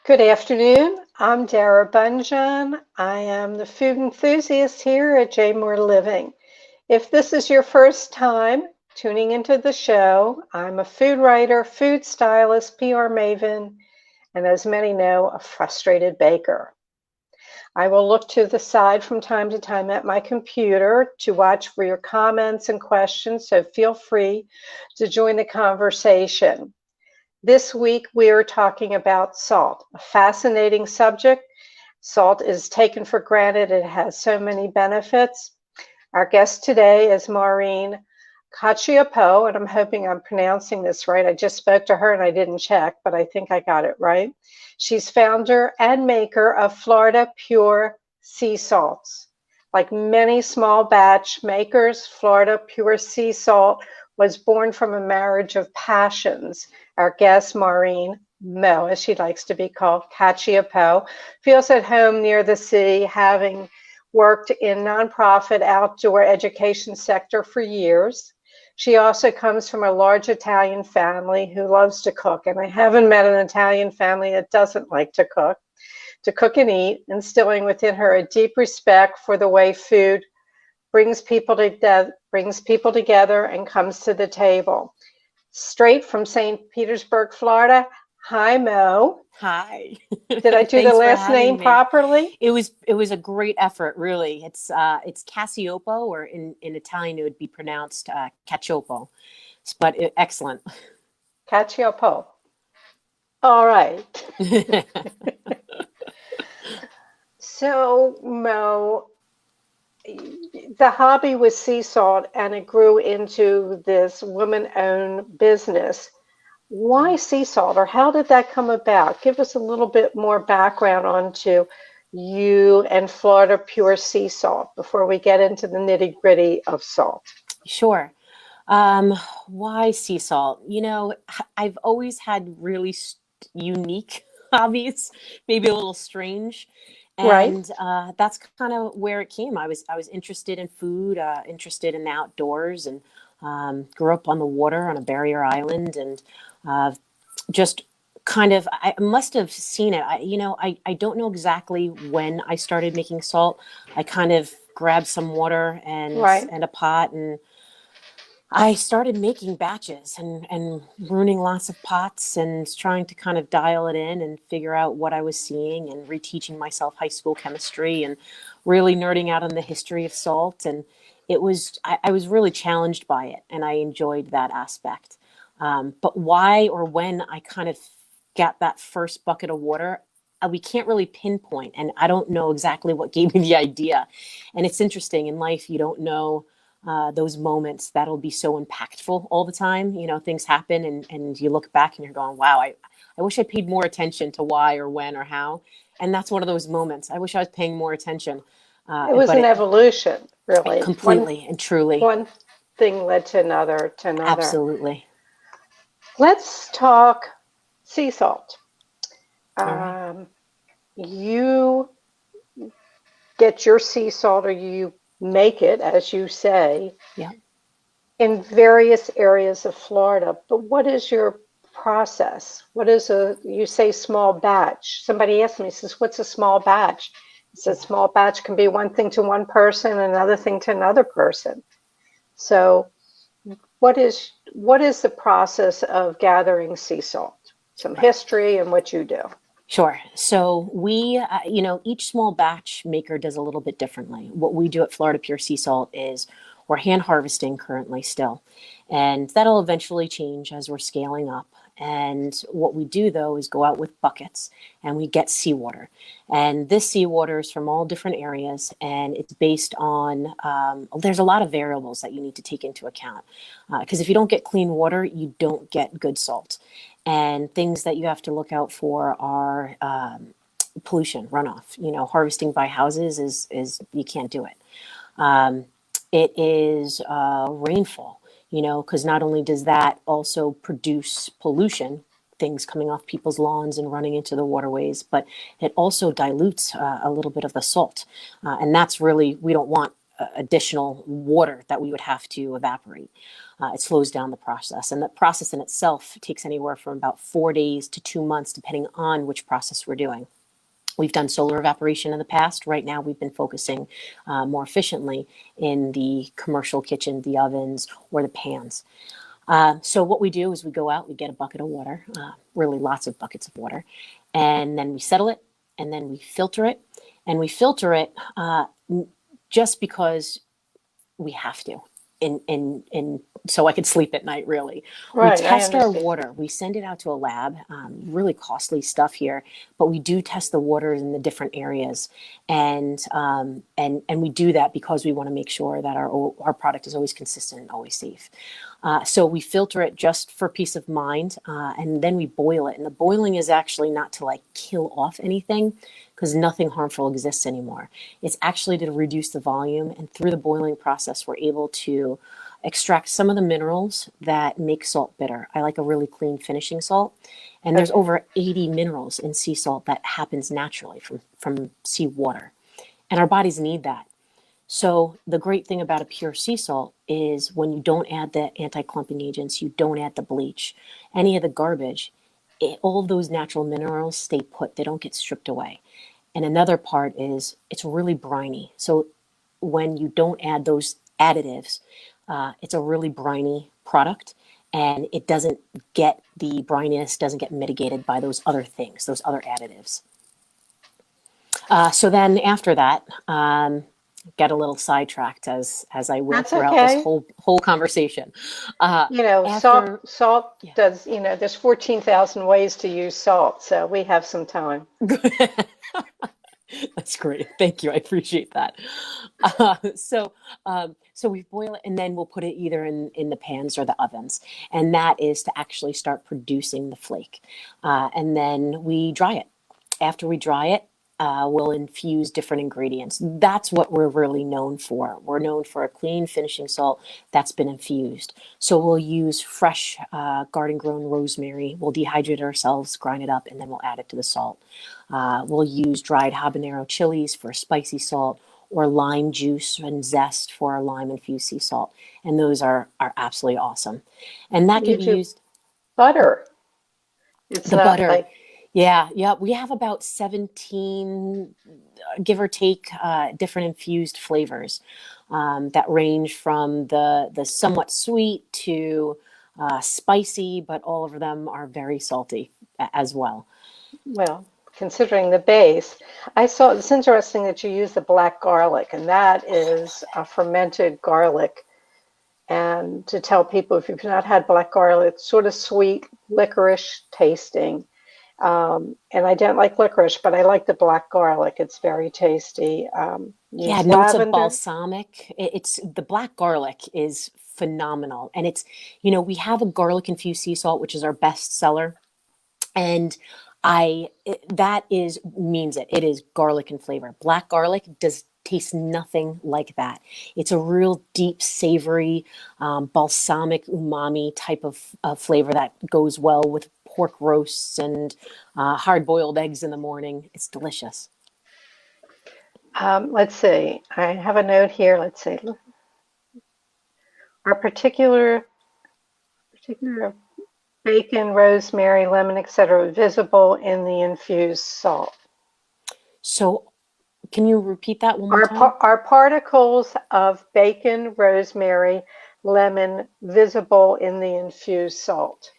Good afternoon. I'm Dara Bunjon. I am the food enthusiast here at J More Living. If this is your first time tuning into the show, I'm a food writer, food stylist, PR maven, and as many know, a frustrated baker. I will look to the side from time to time at my computer to watch for your comments and questions, so feel free to join the conversation. This week, we are talking about salt, a fascinating subject. Salt is taken for granted. It has so many benefits. Our guest today is Maureen Cacioppo, and I'm hoping I'm pronouncing this right. I just spoke to her and I didn't check, but I think I got it right. She's founder and maker of Florida Pure Sea Salts. Like many small batch makers, Florida Pure Sea Salt was born from a marriage of passions. Our guest, Maureen, Mo, as she likes to be called, Cacioppo, feels at home near the sea, having worked in nonprofit outdoor education sector for years. She also comes from a large Italian family who loves to cook, and I haven't met an Italian family that doesn't like to cook and eat, instilling within her a deep respect for the way food brings people together and comes to the table. Straight from St. Petersburg, Florida. Hi, Mo. Hi. Did I do the last name properly? It was a great effort, really. It's Cacioppo, or in Italian it would be pronounced Cacioppo, but excellent. Cacioppo. All right. So, Mo, the hobby was sea salt, and it grew into this woman-owned business. Why sea salt, or how did that come about? Give us a little bit more background onto you and Florida Pure Sea Salt before we get into the nitty-gritty of salt. Sure. Why sea salt? I've always had really unique hobbies, maybe a little strange. And that's kind of where it came. I was interested in food, interested in the outdoors, and grew up on the water on a barrier island, and just kind of, I must have seen it. I don't know exactly when I started making salt. I kind of grabbed some water and a pot, and I started making batches and ruining lots of pots and trying to kind of dial it in and figure out what I was seeing, and reteaching myself high school chemistry and really nerding out on the history of salt. And I was really challenged by it, and I enjoyed that aspect. But why or when I kind of got that first bucket of water, we can't really pinpoint. And I don't know exactly what gave me the idea. And it's interesting in life, you don't know those moments that'll be so impactful all the time. Things happen, and you look back and you're going, wow, I wish I paid more attention to why or when or how. And that's one of those moments. I wish I was paying more attention. It was an evolution, really. Completely and truly. One thing led to another, Absolutely. Let's talk sea salt. Right. You get your sea salt, or you make it, as you say, in various areas of Florida. But what is your process? You say small batch. Somebody asked me, says, what's a small batch? It says small batch can be one thing to one person, another thing to another person. So what is the process of gathering sea salt? Some history and what you do. Sure. So we, each small batch maker does a little bit differently. What we do at Florida Pure Sea Salt is we're hand harvesting currently still, and that'll eventually change as we're scaling up. And what we do, though, is go out with buckets and we get seawater. And this seawater is from all different areas, and it's based on, there's a lot of variables that you need to take into account. Because if you don't get clean water, you don't get good salt. And things that you have to look out for are pollution, runoff. Harvesting by houses is you can't do it. It is rainfall, because not only does that also produce pollution, things coming off people's lawns and running into the waterways, but it also dilutes a little bit of the salt. And that's really, we don't want additional water that we would have to evaporate. It slows down the process. And the process in itself takes anywhere from about 4 days to 2 months, depending on which process we're doing. We've done solar evaporation in the past. Right now, we've been focusing more efficiently in the commercial kitchen, the ovens, or the pans. So what we do is we go out, we get a bucket of water, really lots of buckets of water, and then we settle it, and then we filter it. And we filter it just because we have to. And so I could sleep at night, really. We Right, I test our understand. water. We send it out to a lab, really costly stuff here, but we do test the water in the different areas. And we do that because we want to make sure that our product is always consistent and always safe. So we filter it just for peace of mind, and then we boil it. And the boiling is actually not to like kill off anything, because nothing harmful exists anymore. It's actually to reduce the volume. And through the boiling process, we're able to extract some of the minerals that make salt bitter. I like a really clean finishing salt. And there's Okay. over 80 minerals in sea salt that happens naturally from seawater. And our bodies need that. So the great thing about a pure sea salt is when you don't add the anti-clumping agents, you don't add the bleach, any of the garbage, all of those natural minerals stay put. They don't get stripped away. And another part is it's really briny. So when you don't add those additives, it's a really briny product, and it doesn't get the brininess, doesn't get mitigated by those other things, those other additives. So then after that, get a little sidetracked as I will That's throughout this okay. whole conversation. Uh, Salt after, salt yeah. does, there's 14,000 ways to use salt, so we have some time. That's great. Thank you. I appreciate that. So we boil it, and then we'll put it either in the pans or the ovens. And that is to actually start producing the flake. And then we dry it. After we dry it, we'll infuse different ingredients. That's what we're really known for. We're known for a clean finishing salt that's been infused. So we'll use fresh garden grown rosemary. We'll dehydrate it ourselves, grind it up, and then we'll add it to the salt. We'll use dried habanero chilies for spicy salt, or lime juice and zest for our lime infused sea salt. And those are absolutely awesome. And that can You be do used, butter. It's the not butter. like, Yeah. We have about 17, give or take, different infused flavors that range from the somewhat sweet to spicy, but all of them are very salty as well. well, considering the base. It's interesting that you use the black garlic, and that is a fermented garlic. And to tell people, if you've not had black garlic, it's sort of sweet, licorice tasting. And I don't like licorice, but I like the black garlic. It's very tasty. Yeah, Use notes of lavender. balsamic. It's the black garlic is phenomenal. And it's, we have a garlic infused sea salt, which is our best seller. And that is means it. It is garlic in flavor. Black garlic does taste nothing like that. It's a real deep, savory, balsamic umami type of flavor that goes well with pork roasts and hard-boiled eggs in the morning. It's delicious. Let's see. I have a note here. Let's see. Our particular bacon, rosemary, lemon, etc., visible in the infused salt. So, can you repeat that one more time? Are particles of bacon, rosemary, lemon visible in the infused salt?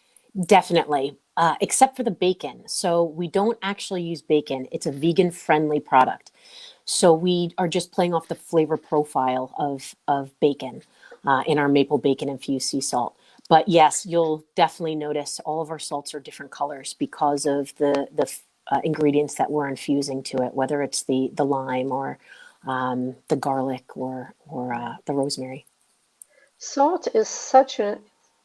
Definitely, except for the bacon. So we don't actually use bacon. It's a vegan friendly product. So we are just playing off the flavor profile of bacon in our maple bacon infused sea salt. But yes, you'll definitely notice all of our salts are different colors because of the ingredients that we're infusing to it, whether it's the lime or the garlic or the rosemary. Salt is such a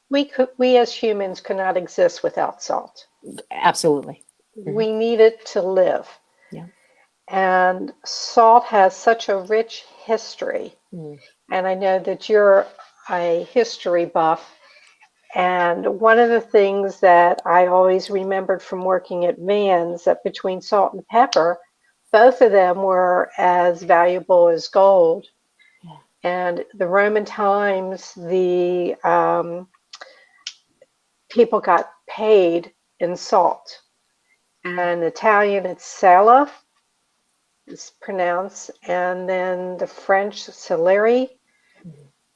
we as humans cannot exist without salt. Absolutely. Hmm. We need it to live. Yeah. And salt has such a rich history. Mm. And I know that you're a history buff. And one of the things that I always remembered from working at Vans, that between salt and pepper, both of them were as valuable as gold. Yeah. And the Roman times, the people got paid in salt. And Italian, it's sala, is pronounced, and then the French, salary.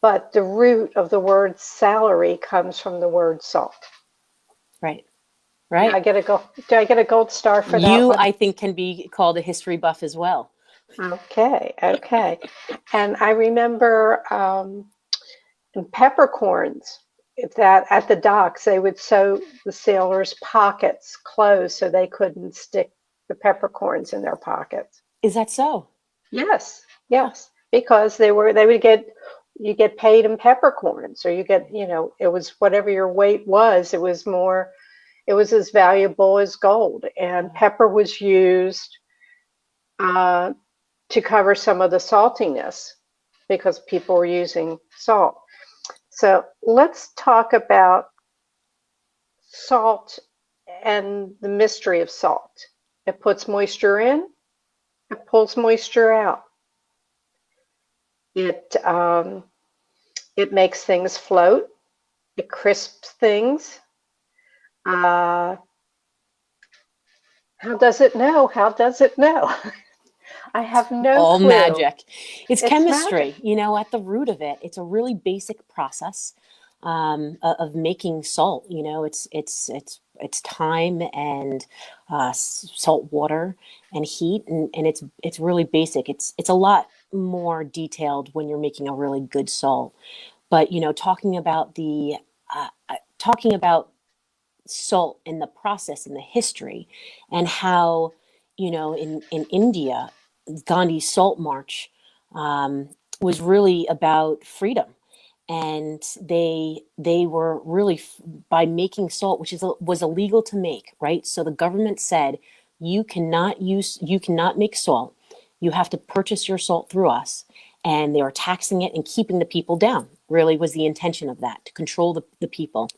But the root of the word salary comes from the word salt. Right. Do Right. I get a gold star for that You, one? I think, can be called a history buff as well. Okay, okay. And I remember in peppercorns that at the docks they would sew the sailors' pockets closed so they couldn't stick the peppercorns in their pockets. Is that so? Yes, Huh. yes, because they would get you get paid in peppercorns, or you get, it was whatever your weight was, it was as valuable as gold. And pepper was used uh, to cover some of the saltiness because people were using salt. So let's talk about salt and the mystery of salt. It puts moisture in, it pulls moisture out. It makes things float. It crisps things. Uh, how does it know? How does it know? I have no All clue. magic. It's It's magic. chemistry, at the root of it. It's a really basic process of making salt. It's time and salt water and heat, and it's really basic. It's a lot more detailed when you're making a really good salt. But talking about salt and the process and the history, and how in India, Gandhi's salt march was really about freedom. And they were really, by making salt, which was illegal to make, right? So the government said, you cannot make salt, you have to purchase your salt through us. And they were taxing it and keeping the people down, really was the intention of that, to control the people.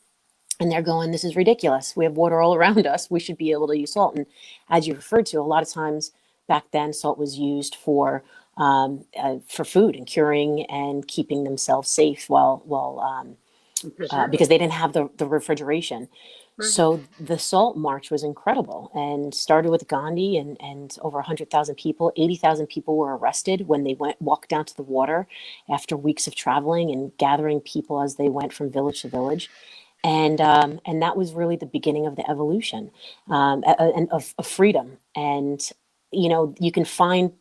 And they're going, this is ridiculous, we have water all around us, we should be able to use salt. And as you referred to, a lot of times back then, salt was used for food and curing and keeping themselves safe because they didn't have the refrigeration. Right. So the salt march was incredible and started with Gandhi, and over 100,000 people, 80,000 people were arrested when they walked down to the water after weeks of traveling and gathering people as they went from village to village. And that was really the beginning of the evolution, and of freedom. And you can find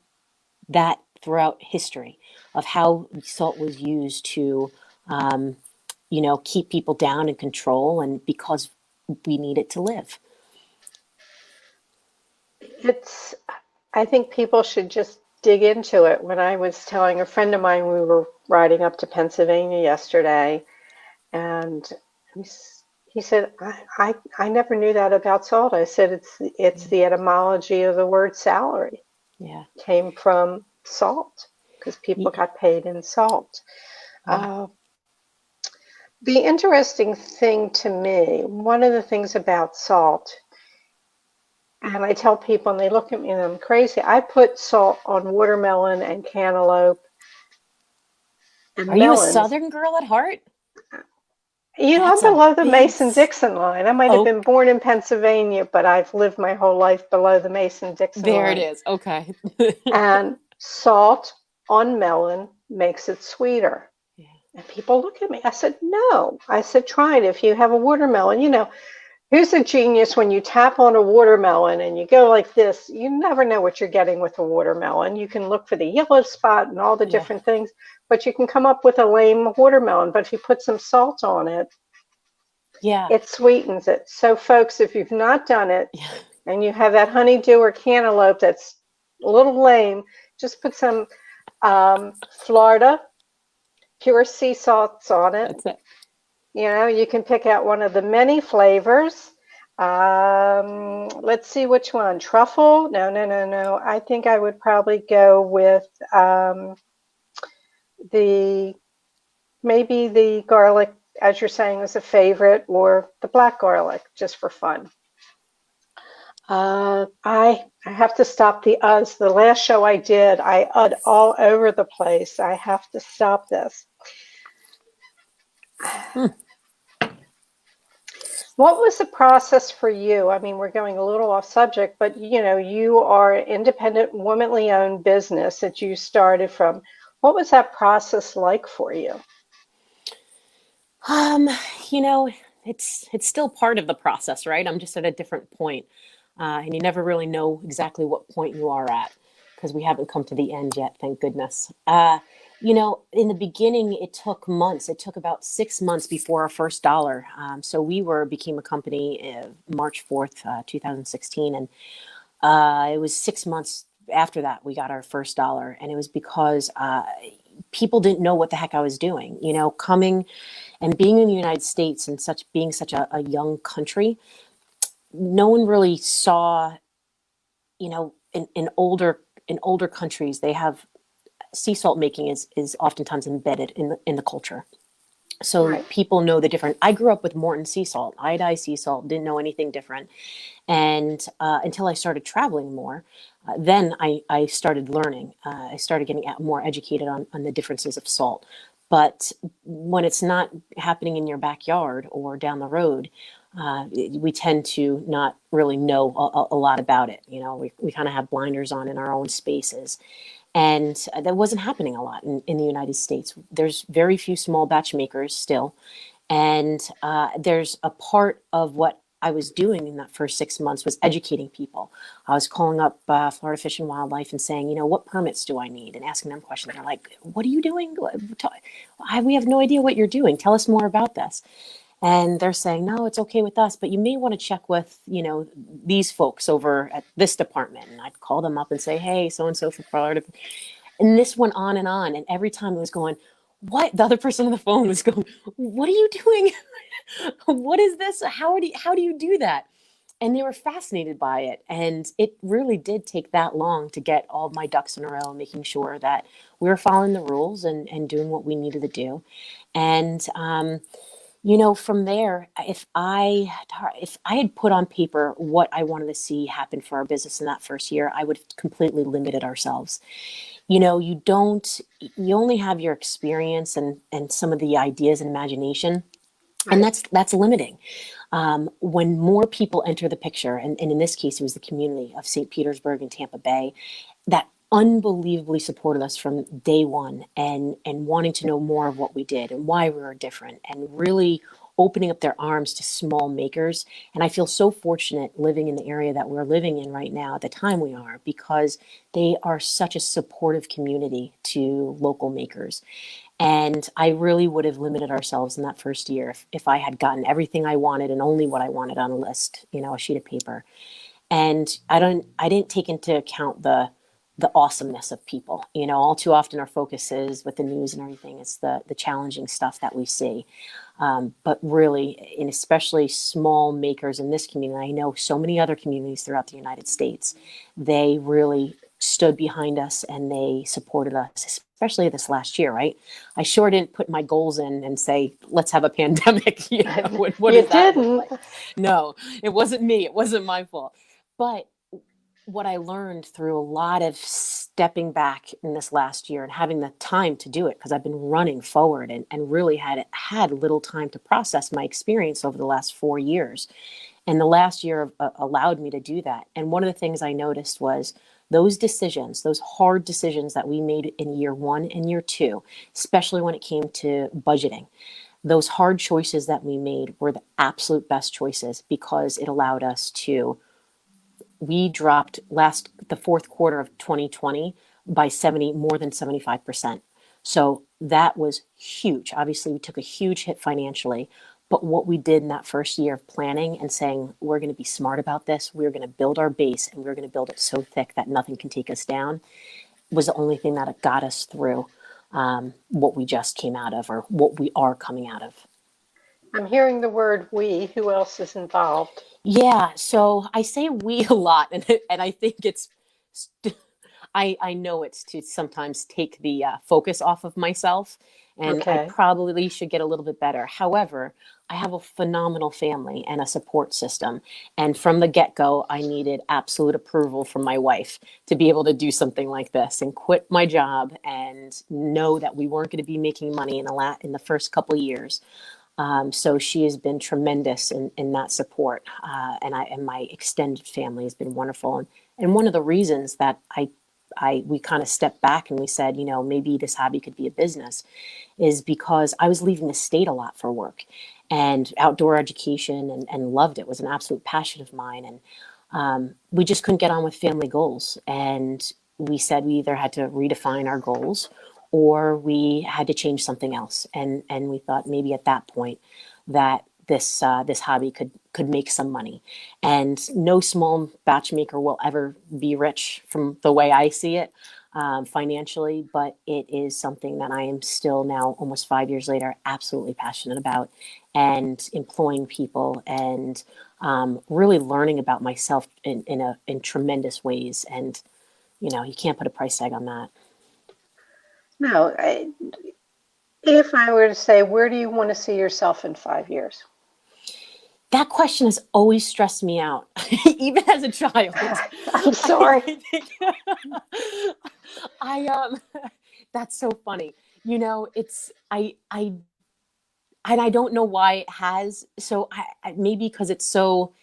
that throughout history of how salt was used to keep people down and control, and because we need it to live. It's, I think people should just dig into it. When I was telling a friend of mine, we were riding up to Pennsylvania yesterday, and he said, I never knew that about salt. I said, it's the etymology of the word salary. Yeah. Came from salt because people got paid in salt. Yeah. The interesting thing to me, one of the things about salt, and I tell people and they look at me and I'm crazy, I put salt on watermelon and cantaloupe and Are you a melons. Southern girl at heart? I'm That's a below the big. Mason-Dixon line. I might have Oh, been born in Pennsylvania, but I've lived my whole life below the Mason-Dixon there it line. is. Okay. And salt on melon makes it sweeter. Yeah. And people look at me. I said, no. I said, try it. If you have a watermelon, who's a genius when you tap on a watermelon and you go like this? You never know what you're getting with a watermelon. You can look for the yellow spot and all the Yeah. different things, but you can come up with a lame watermelon. But if you put some salt on it, Yeah. it sweetens it. So, folks, if you've not done it Yeah. and you have that honeydew or cantaloupe that's a little lame, just put some Florida pure sea salts on it. That's it. You can pick out one of the many flavors. Let's see which one. Truffle? No, no, no, no. I think I would probably go with maybe the garlic, as you're saying, is a favorite, or the black garlic, just for fun. I have to stop the uhs. The last show I did, I all over the place. I have to stop this. Hmm. What was the process for you? I mean, we're going a little off subject, but you are an independent, womanly owned business that you started from. What was that process like for you? Um, you know, it's still part of the process, right? I'm just at a different point, and you never really know exactly what point you are at because we haven't come to the end yet, thank goodness. In the beginning, it took months. It took about 6 months before our first dollar. So we became a company March 4th, 2016, and it was 6 months after that we got our first dollar, and it was because people didn't know what the heck I was doing. Coming and being in the United States and being such a young country, no one really saw, in older countries, they have sea salt making is oftentimes embedded in the culture. So Right. people know the different. I grew up with Morton sea salt, iodized sea salt, didn't know anything different. And until I started traveling more, then I started learning. I started getting more educated on the differences of salt. But when it's not happening in your backyard or down the road, we tend to not really know a lot about it. We kind of have blinders on in our own spaces. And that wasn't happening a lot in the United States. There's very few small batch makers still. And there's a part of what I was doing in that first 6 months was educating people. I was calling up Florida Fish and Wildlife and saying, what permits do I need? And asking them questions. They're like, what are you doing? We have no idea what you're doing. Tell us more about this. And they're saying, no, it's okay with us, but you may want to check with, these folks over at this department. And I'd call them up and say, hey, so-and-so from Florida. And this went on. And every time it was going, what? The other person on the phone was going, what are you doing? What is this? How do you do that? And they were fascinated by it. And it really did take that long to get all my ducks in a row, making sure that we were following the rules and doing what we needed to do. And from there, if I had put on paper what I wanted to see happen for our business in that first year, I would have completely limited ourselves. You only have your experience and some of the ideas and imagination, and Right. that's limiting. When more people enter the picture, and in this case, it was the community of St. Petersburg and Tampa Bay, that unbelievably supported us from day one, and wanting to know more of what we did and why we were different, and really opening up their arms to small makers. And I feel so fortunate living in the area that we're living in right now at the time we are, because they are such a supportive community to local makers. And I really would have limited ourselves in that first year if I had gotten everything I wanted and only what I wanted on a list, a sheet of paper. And I didn't take into account the awesomeness of people. All too often our focus is with the news and everything. It's the challenging stuff that we see. But really, and especially small makers in this community, I know so many other communities throughout the United States, they really stood behind us and they supported us, especially this last year, right? I sure didn't put my goals in and say, let's have a pandemic. What You does that look didn't. like? No, it wasn't me. It wasn't my fault. But what I learned through a lot of stepping back in this last year and having the time to do it, because I've been running forward and really had little time to process my experience over the last 4 years. And the last year allowed me to do that. And one of the things I noticed was those decisions, those hard decisions that we made in year one and year two, especially when it came to budgeting, those hard choices that we made were the absolute best choices, because it allowed us to we dropped the fourth quarter of 2020 by more than 75%. So that was huge. Obviously, we took a huge hit financially, but what we did in that first year of planning and saying, we're going to be smart about this, we're going to build our base, and we're going to build it so thick that nothing can take us down, was the only thing that got us through what we just came out of, or what we are coming out of. I'm hearing the word we. Who else is involved? Yeah, so I say we a lot, and I think I know it's to sometimes take the focus off of myself and I Okay. probably should get a little bit better. However, I have a phenomenal family and a support system. And from the get-go, I needed absolute approval from my wife to be able to do something like this and quit my job and know that we weren't going to be making money in the first couple of years. So she has been tremendous in that support, and my extended family has been wonderful. And one of the reasons that we kind of stepped back and we said, maybe this hobby could be a business, is because I was leaving the state a lot for work and outdoor education, and loved it. It was an absolute passion of mine, and we just couldn't get on with family goals. And we said we either had to redefine our goals or we had to change something else. And we thought maybe at that point that this hobby could make some money. And no small batch maker will ever be rich from the way I see it, financially, but it is something that I am still now, almost 5 years later, absolutely passionate about, and employing people, and really learning about myself in tremendous ways. And you can't put a price tag on that. No, if I were to say, where do you want to see yourself in 5 years? That question has always stressed me out, even as a child. I'm sorry. I that's so funny. It's I and I don't know why it has. So maybe because it's so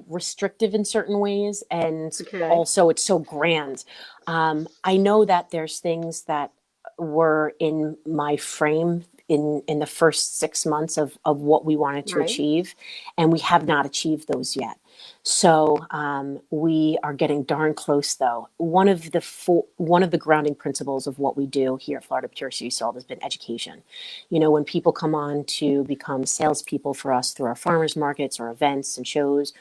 restrictive in certain ways, and Okay. also it's so grand. I know that there's things that were in my frame in the first 6 months of what we wanted to Right. achieve, and we have not achieved those yet. So we are getting darn close, though. One of the grounding principles of what we do here at Florida Pure Sea Salt has been education. When people come on to become salespeople for us through our farmers markets or events and shows,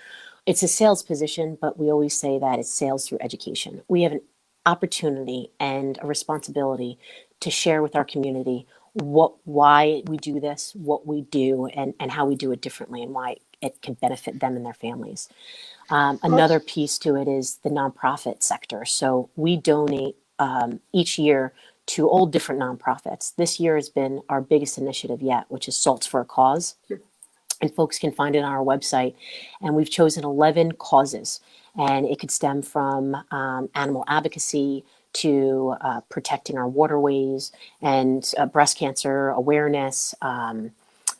it's a sales position, but we always say that it's sales through education. We have an opportunity and a responsibility to share with our community why we do this, what we do, and how we do it differently, and why it can benefit them and their families. Another Awesome. piece to it is the nonprofit sector. So we donate each year to all different nonprofits. This year has been our biggest initiative yet, which is Salts for a Cause. And folks can find it on our website. And we've chosen 11 causes. And it could stem from animal advocacy to protecting our waterways, and breast cancer awareness,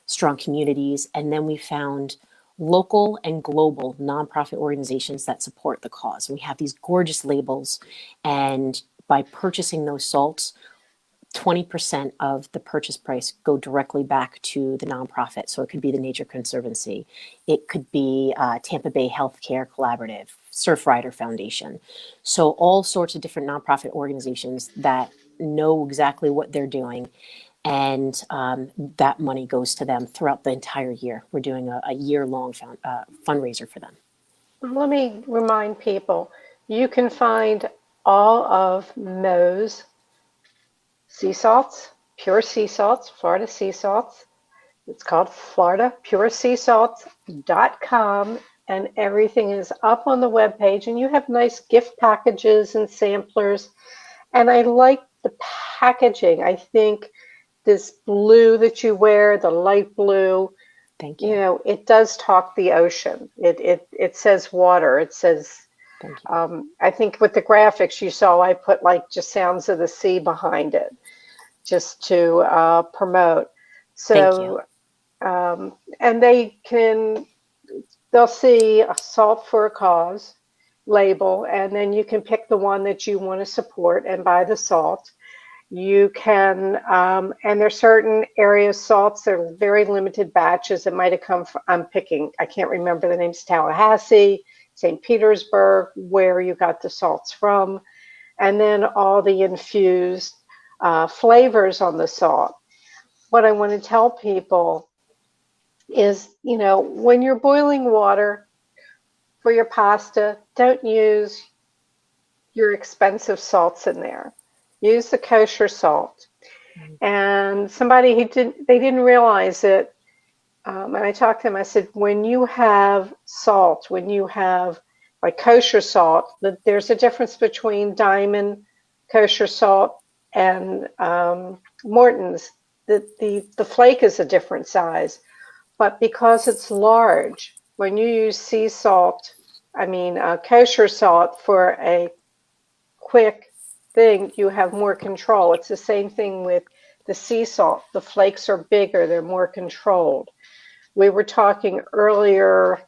strong communities. And then we found local and global nonprofit organizations that support the cause. We have these gorgeous labels, and by purchasing those salts, 20% of the purchase price go directly back to the nonprofit. So it could be the Nature Conservancy, it could be Tampa Bay Healthcare Collaborative, Surfrider Foundation. So all sorts of different nonprofit organizations that know exactly what they're doing, and that money goes to them throughout the entire year. We're doing a year-long fundraiser for them. Let me remind people, you can find all of Mo's sea salts, pure sea salts, Florida sea salts. It's called floridapureseasalts.com, and everything is up on the webpage, and you have nice gift packages and samplers. And I like the packaging. I think this blue that you wear, the light blue, Thank you. it does talk the ocean. It says water. It says, Thank you. I think with the graphics you saw, I put like just sounds of the sea behind it, just to promote. Thank you. So, and they'll see a Salt for a Cause label, and then you can pick the one that you want to support and buy the salt. You can, and there's certain areas salts, they're very limited batches. It might have come from, I can't remember the names, Tallahassee, St. Petersburg, where you got the salts from. And then all the infused flavors on the salt. What I want to tell people is, when you're boiling water for your pasta, don't use your expensive salts in there. Use the kosher salt. And somebody they didn't realize it. And I talked to them, I said, when you have salt, when you have like kosher salt, there's a difference between diamond kosher salt and Morton's, the flake is a different size, but because it's large, when you use sea salt, kosher salt for a quick thing, you have more control. It's the same thing with the sea salt. The flakes are bigger, they're more controlled. We were talking earlier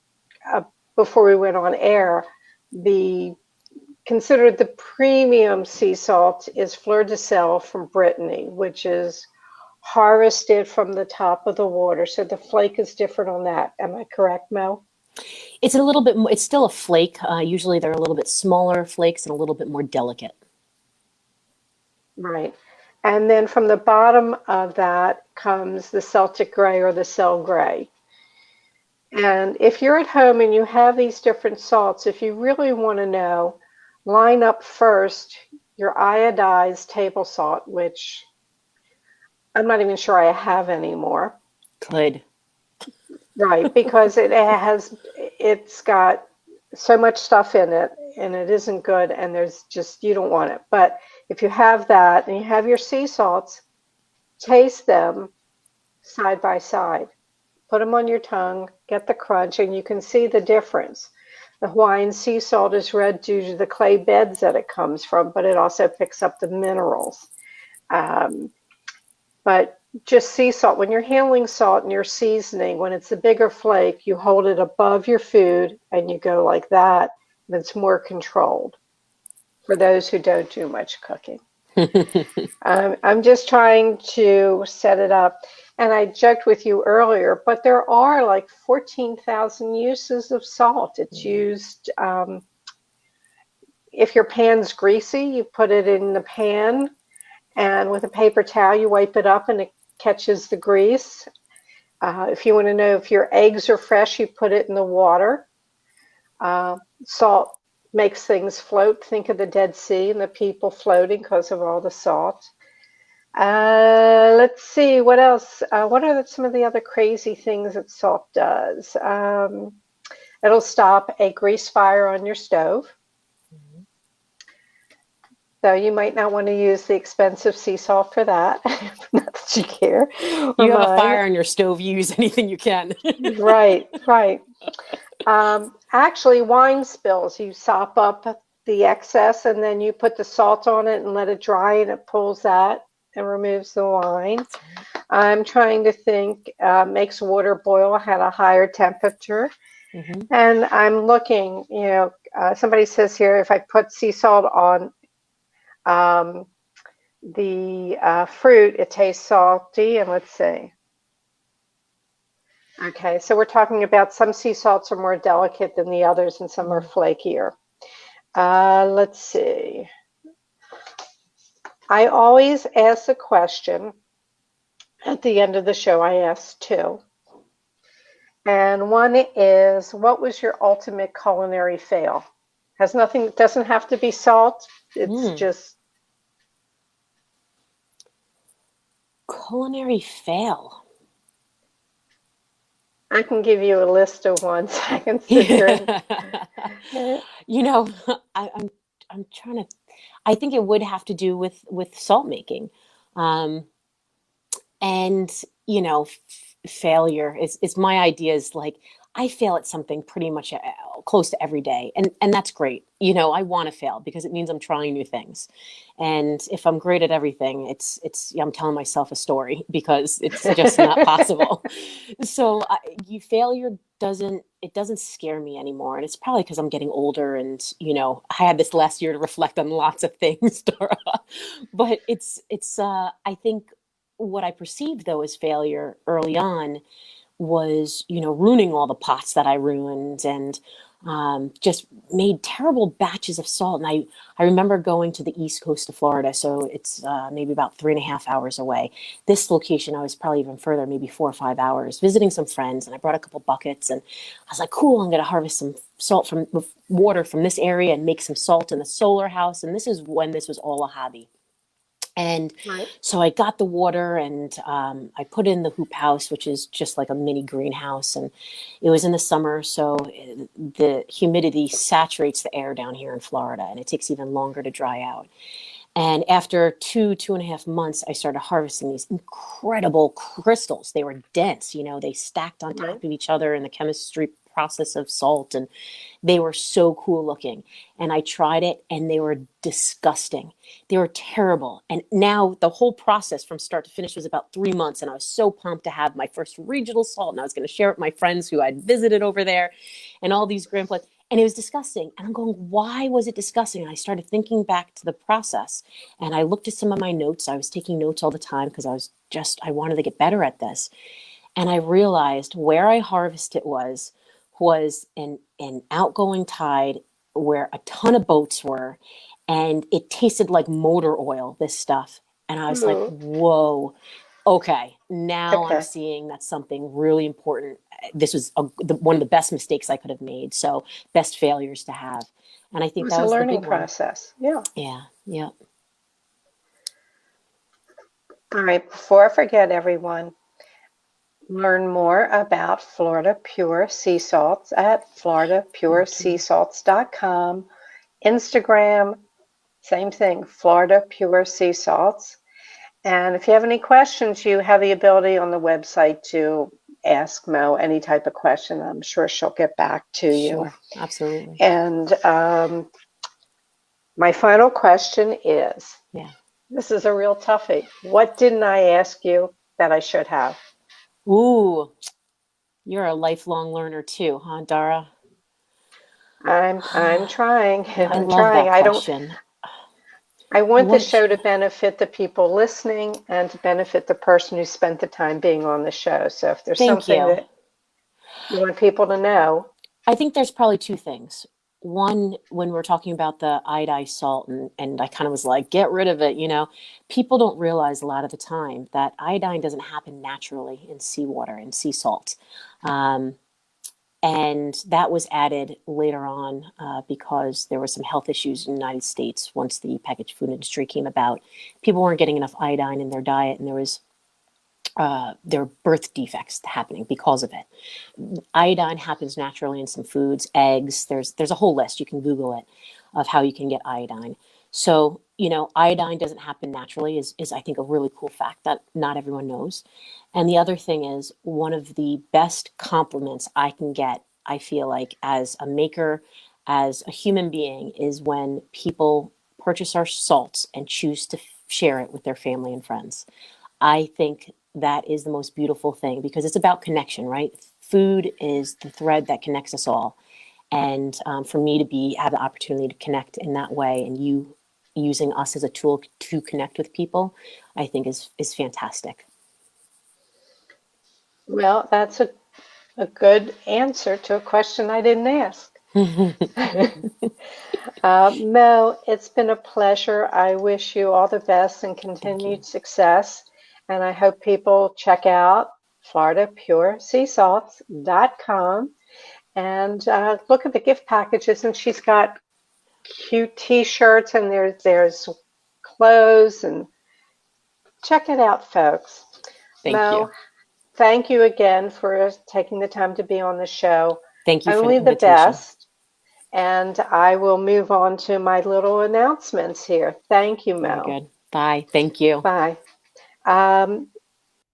before we went on air, the considered the premium sea salt is Fleur de Sel from Brittany, which is harvested from the top of the water. So the flake is different on that. Am I correct, Mel? It's a little bit more, it's still a flake. Usually they're a little bit smaller flakes and a little bit more delicate. Right. And then from the bottom of that comes the Celtic gray or the Cell gray. And if you're at home and you have these different salts, if you really want to know, line up first your iodized table salt, which I'm not even sure I have anymore. Good. Right, because it's got so much stuff in it and it isn't good, and you don't want it. But if you have that and you have your sea salts, taste them side by side. Put them on your tongue, get the crunch, and you can see the difference. The Hawaiian sea salt is red due to the clay beds that it comes from, but it also picks up the minerals. But just sea salt, when you're handling salt and you're seasoning, when it's a bigger flake, you hold it above your food and you go like that, and it's more controlled for those who don't do much cooking. I'm just trying to set it up. And I joked with you earlier, but there are like 14,000 uses of salt. It's used, if your pan's greasy, you put it in the pan, and with a paper towel, you wipe it up and it catches the grease. If you want to know if your eggs are fresh, you put it in the water. Salt makes things float. Think of the Dead Sea and the people floating because of all the salt. Let's see, what else? What are some of the other crazy things that salt does? It'll stop a grease fire on your stove. So you might not want to use the expensive sea salt for that. Not that you care. You have a fire on your stove, you use anything you can. Right. Actually, wine spills, you sop up the excess and then you put the salt on it and let it dry, and it pulls that and removes the wine. I'm trying to think, makes water boil at a higher temperature. And I'm looking, somebody says here, if I put sea salt on the fruit, it tastes salty. And let's see. Okay, so we're talking about some sea salts are more delicate than the others and some are flakier. Let's see. I always ask a question at the end of the show. I ask two. And one is, what was your ultimate culinary fail? It doesn't have to be salt. It's just. Culinary fail. I can give you a list of ones. I can sit here. I'm trying to. I think it would have to do with salt making, and failure is my idea is like I fail at something pretty much close to every day, and that's great. I want to fail because it means I'm trying new things, and if I'm great at everything, it's I'm telling myself a story because it's just not possible. So failure doesn't scare me anymore, and it's probably because I'm getting older, and I had this last year to reflect on lots of things, Dara. But it's I think what I perceived though as failure early on was, ruining all the pots that I ruined, and just made terrible batches of salt. And I remember going to the east coast of Florida, so it's maybe about 3.5 hours away. This location, I was probably even further, maybe 4 or 5 hours, visiting some friends, and I brought a couple buckets, and I was like, cool, I'm going to harvest some salt from water from this area and make some salt in the solar house. And this is when this was all a hobby. And so I got the water, and I put in the hoop house, which is just like a mini greenhouse. And it was in the summer, so the humidity saturates the air down here in Florida, and it takes even longer to dry out. And after 2.5 months, I started harvesting these incredible crystals. They were dense, they stacked on top of each other in the chemistry process of salt. And they were so cool looking. And I tried it and they were disgusting. They were terrible. And now the whole process from start to finish was about 3 months. And I was so pumped to have my first regional salt. And I was going to share it with my friends who I'd visited over there and all these grand places. And it was disgusting. And I'm going, why was it disgusting? And I started thinking back to the process. And I looked at some of my notes. I was taking notes all the time because I wanted to get better at this. And I realized where I harvested was an outgoing tide where a ton of boats were. And it tasted like motor oil, this stuff. And I was like, whoa, okay, now I'm seeing that's something really important. This was one of the best mistakes I could have made. So best failures to have. And I think that was a the learning big one. process. Yeah. Yeah. All right. Before I forget, everyone, learn more about Florida Pure Sea Salts at floridapureseasalts.com. Instagram, same thing, Florida Pure Sea Salts. And if you have any questions, you have the ability on the website to ask Mo any type of question. I'm sure she'll get back to you. Sure, absolutely. And my final question is, this is a real toughie. What didn't I ask you that I should have? Ooh, you're a lifelong learner too, huh, Dara? I'm trying. I love that question. I want the show to benefit the people listening and to benefit the person who spent the time being on the show. So if there's something that you want people to know. I think there's probably two things. One, when we're talking about the iodized salt, and I kind of was like, get rid of it, people don't realize a lot of the time that iodine doesn't happen naturally in seawater and sea salt. And that was added later on because there were some health issues in the United States once the packaged food industry came about. People weren't getting enough iodine in their diet, and there were birth defects happening because of it. Iodine happens naturally in some foods, eggs. There's a whole list. You can Google it of how you can get iodine. So, iodine doesn't happen naturally is I think a really cool fact that not everyone knows. And the other thing is one of the best compliments I can get, I feel like, as a maker, as a human being, is when people purchase our salts and choose to share it with their family and friends. I think that is the most beautiful thing because it's about connection, right? Food is the thread that connects us all. And for me to have the opportunity to connect in that way, and you using us as a tool to connect with people, I think is fantastic. Well, that's a good answer to a question I didn't ask. Mo, it's been a pleasure. I wish you all the best and continued success. And I hope people check out floridapureseasalts.com and look at the gift packages. And she's got cute T-shirts and there's clothes, and check it out, folks. Thank you. Thank you again for taking the time to be on the show. Thank you for Only the invitation. best. And I will move on to my little announcements here. Thank you, Mel. Very good. Bye. Thank you. Bye.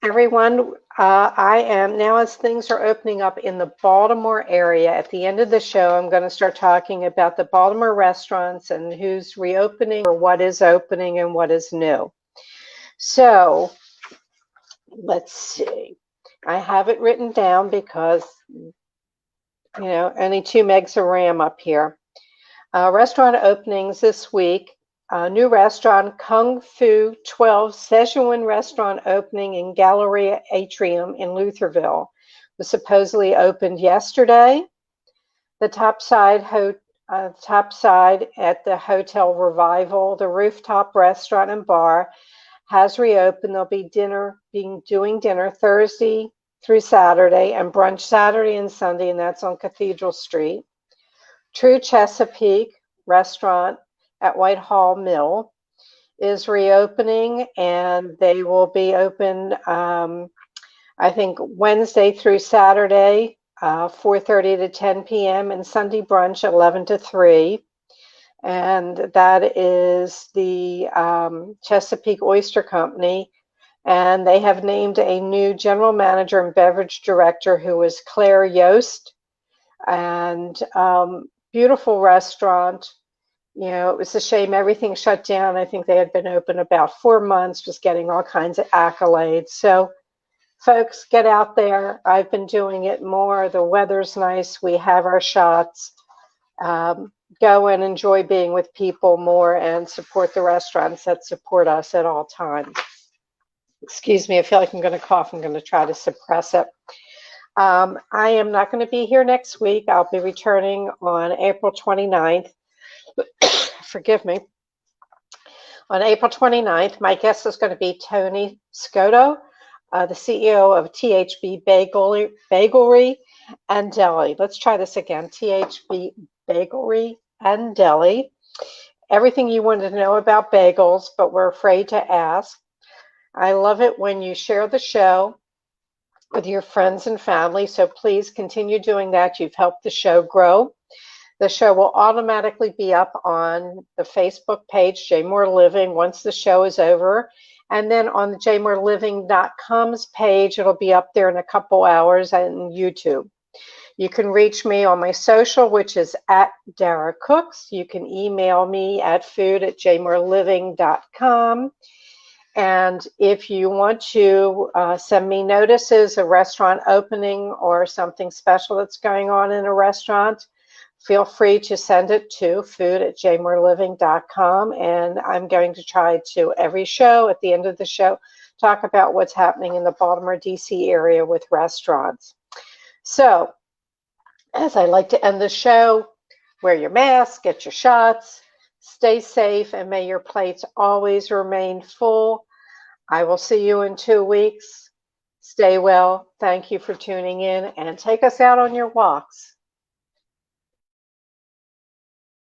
Everyone, I am now, as things are opening up in the Baltimore area, at the end of the show, I'm going to start talking about the Baltimore restaurants and who's reopening or what is opening and what is new. So let's see. I have it written down because, only 2 megs of RAM up here. Restaurant openings this week. New restaurant, Kung Fu 12 Szechuan restaurant opening in Galleria Atrium in Lutherville. Was supposedly opened yesterday. The top side at the Hotel Revival, the rooftop restaurant and bar, has reopened. They'll be doing dinner Thursday through Saturday and brunch Saturday and Sunday, and that's on Cathedral Street. True Chesapeake restaurant at Whitehall Mill is reopening, and they will be open, I think, Wednesday through Saturday, 4:30 to 10 p.m., and Sunday brunch 11 to 3. and that is the Chesapeake Oyster Company. And they have named a new general manager and beverage director who is Claire Yost. And beautiful restaurant. It was a shame everything shut down. I think they had been open about 4 months, just getting all kinds of accolades. So, folks, get out there. I've been doing it more. The weather's nice. We have our shots. Go and enjoy being with people more and support the restaurants that support us at all times. Excuse me, I feel like I'm going to cough. I'm going to try to suppress it. I am not going to be here next week. I'll be returning on April 29th. Forgive me. On April 29th, my guest is going to be Tony Scotto, the CEO of THB Bagelry and Deli. Let's try this again. THB Bagelry and Deli. Everything you wanted to know about bagels, but we're afraid to ask. I love it when you share the show with your friends and family, so please continue doing that. You've helped the show grow. The show will automatically be up on the Facebook page, J Moore Living, once the show is over. And then on the jmoreliving.com's page, it'll be up there in a couple hours on YouTube. You can reach me on my social, which is at Dara Cooks. You can email me at food@jmoreliving.com. And if you want to send me notices, a restaurant opening or something special that's going on in a restaurant, feel free to send it to food@jmoreliving.com. And I'm going to try to, every show, at the end of the show, talk about what's happening in the Baltimore, D.C. area with restaurants. So, as I like to end the show, wear your mask, get your shots, stay safe, and may your plates always remain full. I will see you in 2 weeks. Stay well. Thank you for tuning in, and take us out on your walks.